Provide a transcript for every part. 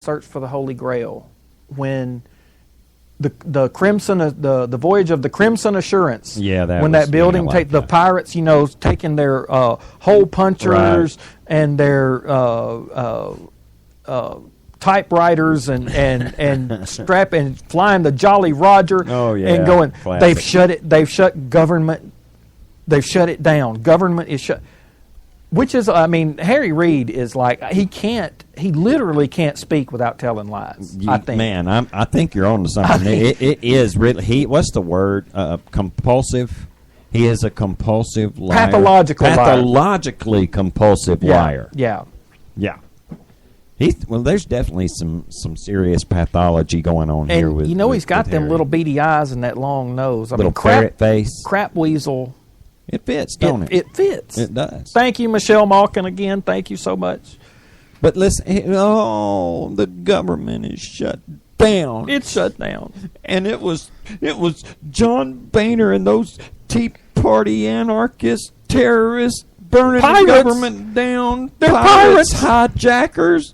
Search for the Holy Grail, when the Crimson, the voyage of the Crimson Assurance. Yeah, when that building the pirates, taking their hole punchers and their typewriters and strap and flying the Jolly Roger. Oh yeah, and going. Classic. They've shut government. They've shut it down. Government is shut. Which is, Harry Reid is like, he literally can't speak without telling lies, I think. Man, I think you're on to something. It is really, what's the word? Compulsive? He is a compulsive liar. Pathologically compulsive liar. Yeah. There's definitely some serious pathology going on here with he's got with them Harry. Little beady eyes and that long nose. Little ferret face. Crap weasel. It fits, don't it? It fits. It does. Thank you, Michelle Malkin, again. Thank you so much. But listen, the government is shut down. It's shut down. And it was John Boehner and those Tea Party anarchist terrorists burning the government down. They're pirates. Hijackers.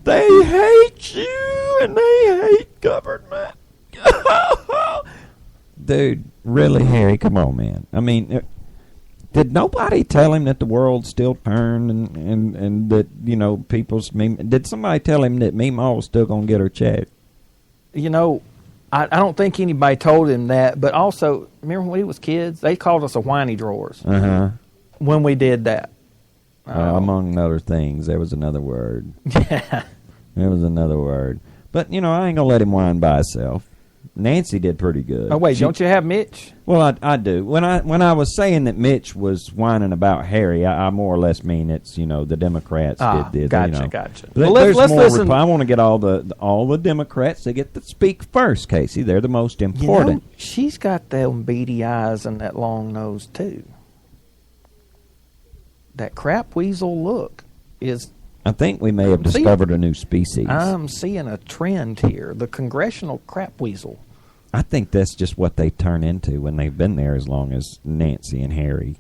They hate you and they hate government. Dude, really, Harry? Come on, man. Did nobody tell him that the world still turned and that, people's... Did somebody tell him that Meemaw was still going to get her check? I don't think anybody told him that, but also, remember when we was kids? They called us a whiny drawers when we did that. Among other things, there was another word. Yeah. There was another word. But, I ain't going to let him whine by himself. Nancy did pretty good. Oh, wait, don't you have Mitch? Well, I do. When I was saying that Mitch was whining about Harry, I more or less mean it's, the Democrats did. Gotcha. Well, let's listen. I want to get all the Democrats to get to speak first, Casey. They're the most important. She's got them beady eyes and that long nose, too. That crap weasel look is... I think we may have discovered a new species. I'm seeing a trend here. The congressional crap weasel. I think that's just what they turn into when they've been there as long as Nancy and Harry.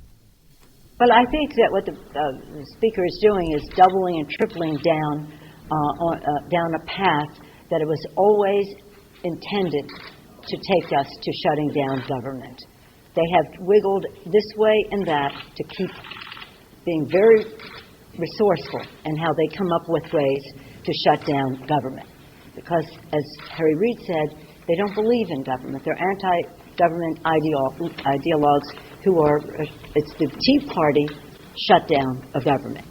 Well, I think that what the Speaker is doing is doubling and tripling down down a path that it was always intended to take us to shutting down government. They have wiggled this way and that to keep being very resourceful in how they come up with ways to shut down government. Because, as Harry Reid said, they don't believe in government. They're anti-government ideologues who are, it's the Tea Party shutdown of government.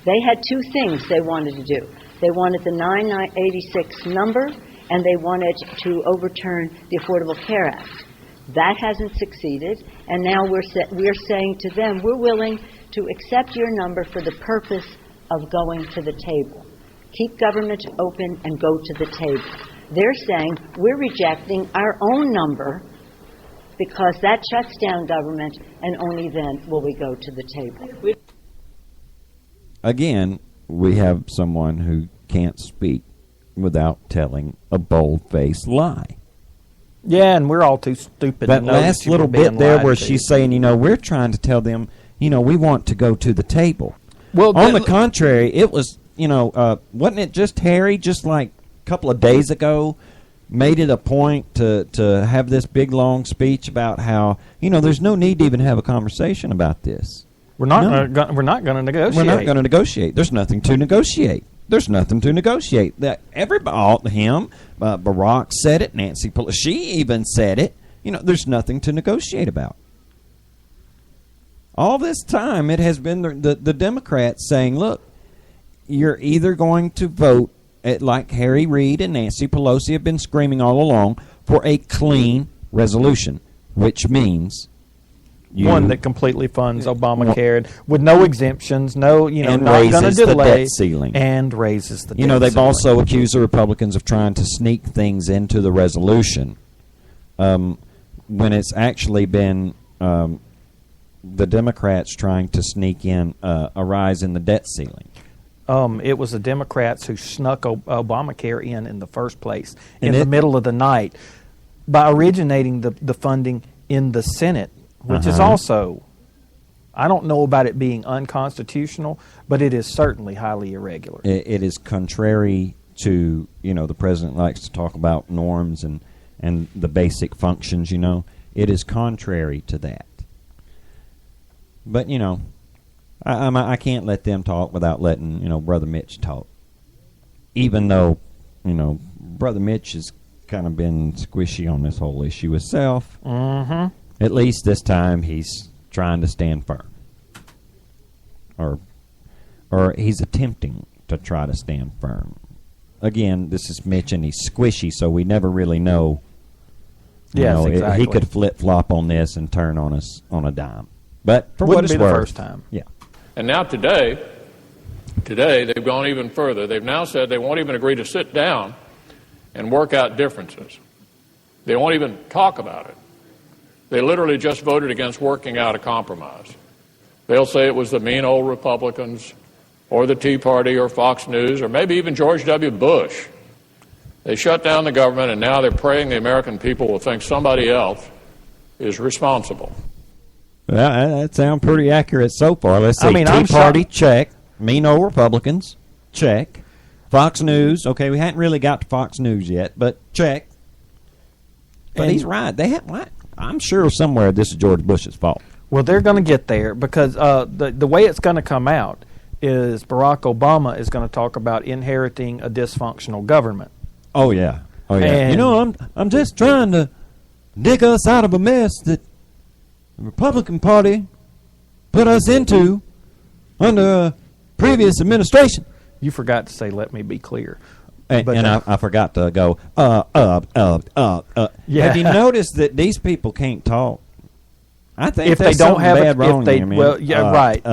They had two things they wanted to do. They wanted the 986 number, and they wanted to overturn the Affordable Care Act. That hasn't succeeded, and now we're saying to them, we're willing to accept your number for the purpose of going to the table. Keep government open and go to the table. They're saying we're rejecting our own number because that shuts down government, and only then will we go to the table. Again, we have someone who can't speak without telling a bold-faced lie. Yeah, and we're all too stupid. That last little bit there where she's saying, we're trying to tell them, we want to go to the table. Well, on the contrary, it was, wasn't it just Harry, just like a couple of days ago, made it a point to have this big, long speech about how, there's no need to even have a conversation about this. We're not going to negotiate. We're not going to negotiate. There's nothing to negotiate. There's nothing to negotiate. That everybody, Barack said it. Nancy Pelosi, she even said it. There's nothing to negotiate about. All this time, it has been the Democrats saying, "Look, you're either going to vote like Harry Reid and Nancy Pelosi have been screaming all along for a clean resolution, which means." One that completely funds Obamacare with no exemptions, and not going to delay, the debt ceiling, and raises the debt ceiling. They've also accused the Republicans of trying to sneak things into the resolution, when it's actually been the Democrats trying to sneak in a rise in the debt ceiling. It was the Democrats who snuck Obamacare in the first place, in the middle of the night, by originating the funding in the Senate. Which is also, I don't know about it being unconstitutional, but it is certainly highly irregular. It is contrary to, the president likes to talk about norms and the basic functions, It is contrary to that. But, I can't let them talk without letting, Brother Mitch talk. Even though, Brother Mitch has kind of been squishy on this whole issue himself. Mm-hmm. At least this time he's trying to stand firm. Or he's attempting to try to stand firm. Again, this is Mitch and he's squishy, so we never really know. Yes, exactly. He could flip-flop on this and turn on us on a dime. But for what it's worth. Wouldn't be the first time. Yeah. And now today they've gone even further. They've now said they won't even agree to sit down and work out differences. They won't even talk about it. They literally just voted against working out a compromise. They'll say it was the mean old Republicans or the Tea Party or Fox News or maybe even George W. Bush. They shut down the government, and now they're praying the American people will think somebody else is responsible. Well, that sounds pretty accurate so far. Let's see. Tea Party, check. Mean old Republicans, check. Fox News, okay, we hadn't really got to Fox News yet, but check. But he's right. I'm sure somewhere this is George Bush's fault. Well, they're going to get there because the way it's going to come out is Barack Obama is going to talk about inheriting a dysfunctional government. Oh, yeah. And I'm just trying to dig us out of a mess that the Republican Party put us into under a previous administration. You forgot to say, let me be clear. I forgot to go, Yeah. Have you noticed that these people can't talk? I think if they don't have bad wrong here, man. Well, yeah, right.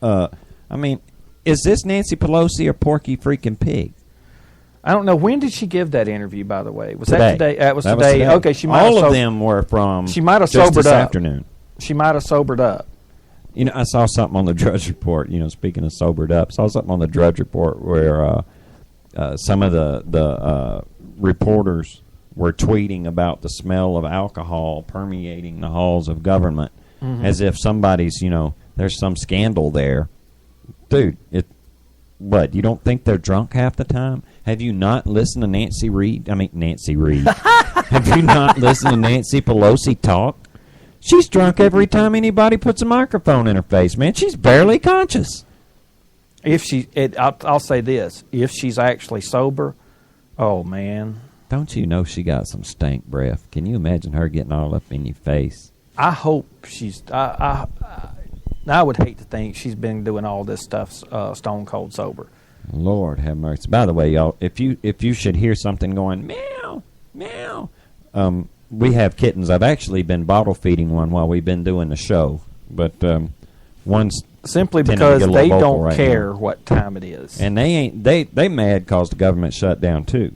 I mean, is this Nancy Pelosi or Porky freaking Pig? I don't know. When did she give that interview, by the way? Was today. that today? That was today. Okay, she might all of them were from she might have just sobered this up. afternoon. She might have sobered up. I saw something on the Drudge Report, speaking of sobered up, saw something on the Drudge Report where some of the reporters were tweeting about the smell of alcohol permeating the halls of government, as if somebody's, there's some scandal there. Dude, what, you don't think they're drunk half the time? Have you not listened to Nancy Reid? Have you not listened to Nancy Pelosi talk? She's drunk every time anybody puts a microphone in her face, man. She's barely conscious. I'll say this. If she's actually sober, oh, man. Don't you know she got some stank breath? Can you imagine her getting all up in your face? I hope she's... I would hate to think she's been doing all this stuff stone cold sober. Lord have mercy. By the way, y'all, if you should hear something going, meow, meow, we have kittens. I've actually been bottle feeding one while we've been doing the show, but one's simply because they don't care what time it is, and they mad because the government shut down too.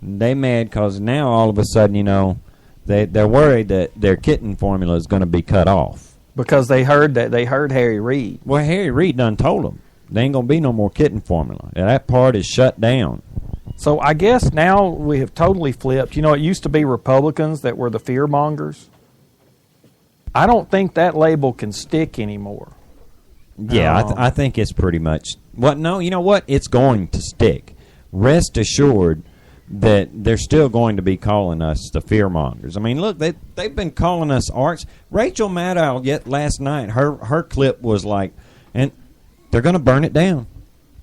They mad because now all of a sudden, they're worried that their kitten formula is going to be cut off because they heard Harry Reid. Well, Harry Reid done told them there ain't going to be no more kitten formula. And that part is shut down. So I guess now we have totally flipped. It used to be Republicans that were the fear mongers. I don't think that label can stick anymore. Yeah, I think it's pretty much... No, you know what? It's going to stick. Rest assured that they're still going to be calling us the fear mongers. I mean, look, they've been calling us arts. Rachel Maddow, yet last night, her clip was like... and they're going to burn it down.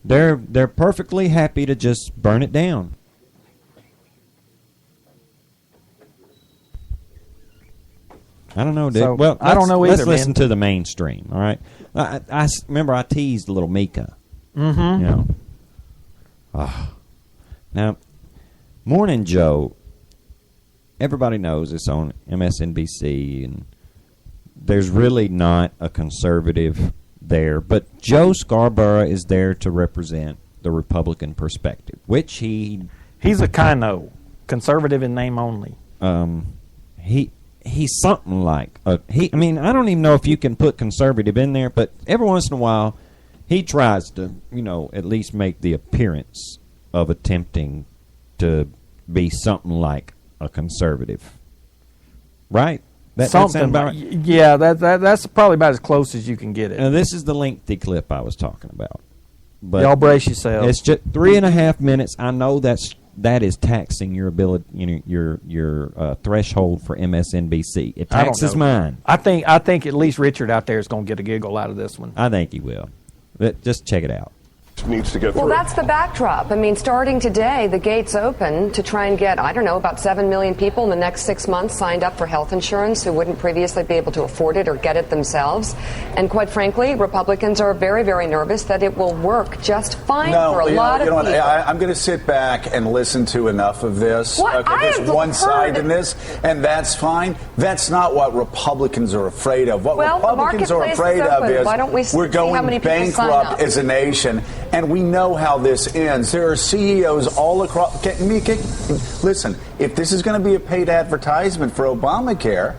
They're perfectly happy to just burn it down. I don't know, dude. So, well, I don't know either. Let's listen to the mainstream, all right? I remember I teased little Mika. Mm-hmm. Now, Morning Joe, everybody knows it's on MSNBC, and there's really not a conservative there, but Joe Scarborough is there to represent the Republican perspective, which he's a kind of conservative in name only. He's something like I don't even know if you can put conservative in there, but every once in a while he tries to at least make the appearance of attempting to be something like a conservative, right? That something about right? Yeah, that's probably about as close as you can get it. Now, this is the lengthy clip I was talking about. But y'all brace yourselves. It's just 3.5 minutes. I know that is taxing your ability, your threshold for MSNBC. It taxes mine. I think at least Richard out there is going to get a giggle out of this one. I think he will. But just check it out. Needs to get through. Well, that's the backdrop. I mean, starting today, the gates open to try and get, I don't know, about 7 million people in the next 6 months signed up for health insurance who wouldn't previously be able to afford it or get it themselves. And quite frankly, Republicans are very, very nervous that it will work just fine for a lot of people. I'm going to sit back and listen to enough of this. What? There's one side in this, and that's fine. That's not what Republicans are afraid of. What Republicans are afraid of is we're going bankrupt as a nation. And we know how this ends. There are CEOs all across. Listen, if this is going to be a paid advertisement for Obamacare,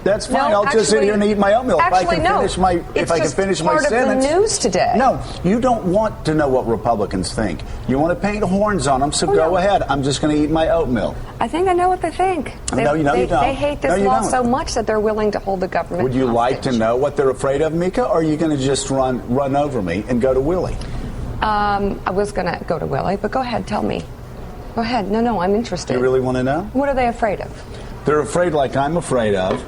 that's fine. I'll just sit here and eat my oatmeal. If I can finish my sentence. Part of the news today. No, you don't want to know what Republicans think. You want to paint horns on them, so go ahead. I'm just going to eat my oatmeal. I think I know what they think. No, you don't. They hate this law so much that they're willing to hold the government Would you hostage. like to know what they're afraid of, Mika, or are you going to just run over me and go to Willie? I was going to go to Willie, but go ahead, tell me. Go ahead. No, I'm interested. You really want to know? What are they afraid of? They're afraid, like I'm afraid of,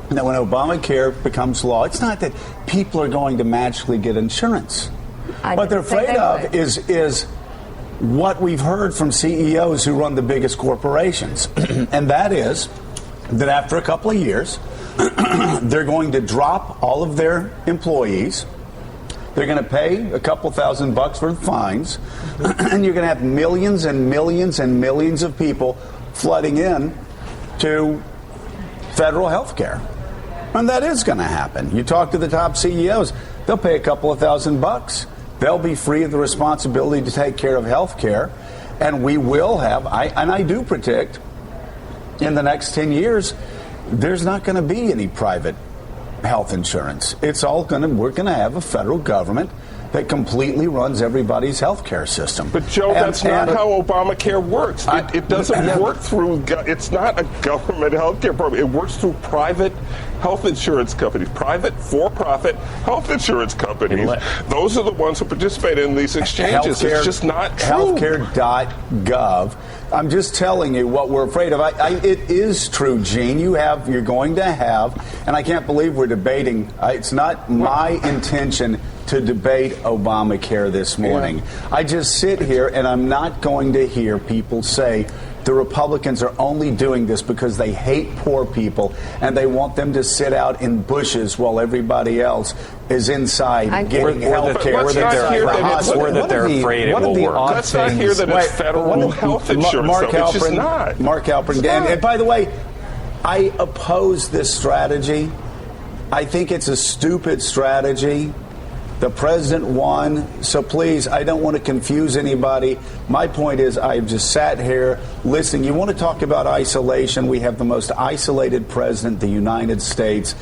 that when Obamacare becomes law, it's not that people are going to magically get insurance. What they're afraid of is what we've heard from CEOs who run the biggest corporations. And that is that after a couple of years, they're going to drop all of their employees. They're going to pay a couple $1,000 for the fines, and you're going to have millions and millions and millions of people flooding in to federal health care. And that is going to happen. You talk to the top CEOs, they'll pay a couple of $1,000. They'll be free of the responsibility to take care of health care, and we will have, I do predict, in the next 10 years, there's not going to be any private health insurance. We're going to have a federal government that completely runs everybody's health care system. But Joe, that's not how Obamacare works. It doesn't work through, it's not a government health care program. It works through private health insurance companies, private for-profit health insurance companies. Those are the ones who participate in these exchanges. It's just not true. Healthcare.gov. I'm just telling you what we're afraid of. It is true, Gene. You're going to have, and I can't believe we're debating. It's not my intention to debate Obamacare this morning. I just sit here and I'm not going to hear people say the Republicans are only doing this because they hate poor people and they want them to sit out in bushes while everybody else is inside getting health care. Or that they're afraid it will work. Let's not hear that it's federal health insurance. It's just not. Mark Halperin. And by the way, I oppose this strategy. I think it's a stupid strategy. The president won, so please, I don't want to confuse anybody. My point is, I've just sat here listening. You want to talk about isolation? We have the most isolated president in the United States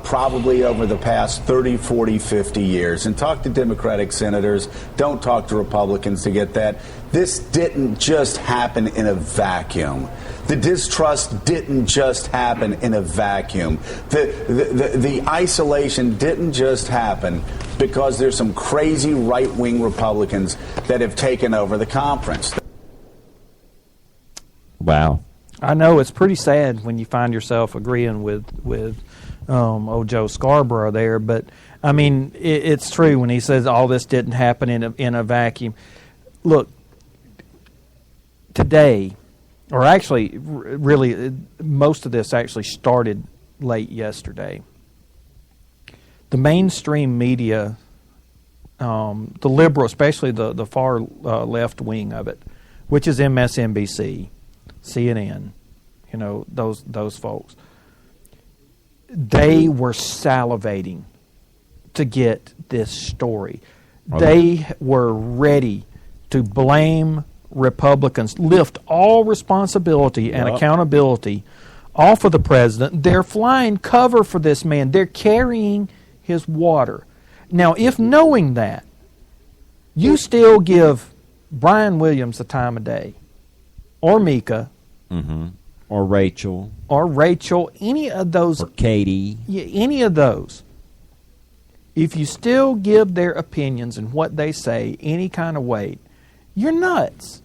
probably over the past 30, 40, 50 years. And talk to Democratic senators. Don't talk to Republicans to get that. This didn't just happen in a vacuum. The distrust didn't just happen in a vacuum. The isolation didn't just happen because there's some crazy right-wing Republicans that have taken over the conference. Wow. I know it's pretty sad when you find yourself agreeing with old Joe Scarborough there, but I mean it's true when he says all this didn't happen in a vacuum. Look, today, or actually, really, most of this actually started late yesterday. The mainstream media, the liberal, especially the far left wing of it, which is MSNBC, CNN, those folks, they were salivating to get this story. Okay. They were ready to blame Republicans, lift all responsibility and accountability off of the president. They're flying cover for this man. They're carrying his water. Now, if knowing that, you still give Brian Williams the time of day, or Mika, or Rachel, any of those, or Katie, any of those, If you still give their opinions and what they say any kind of weight, you're nuts.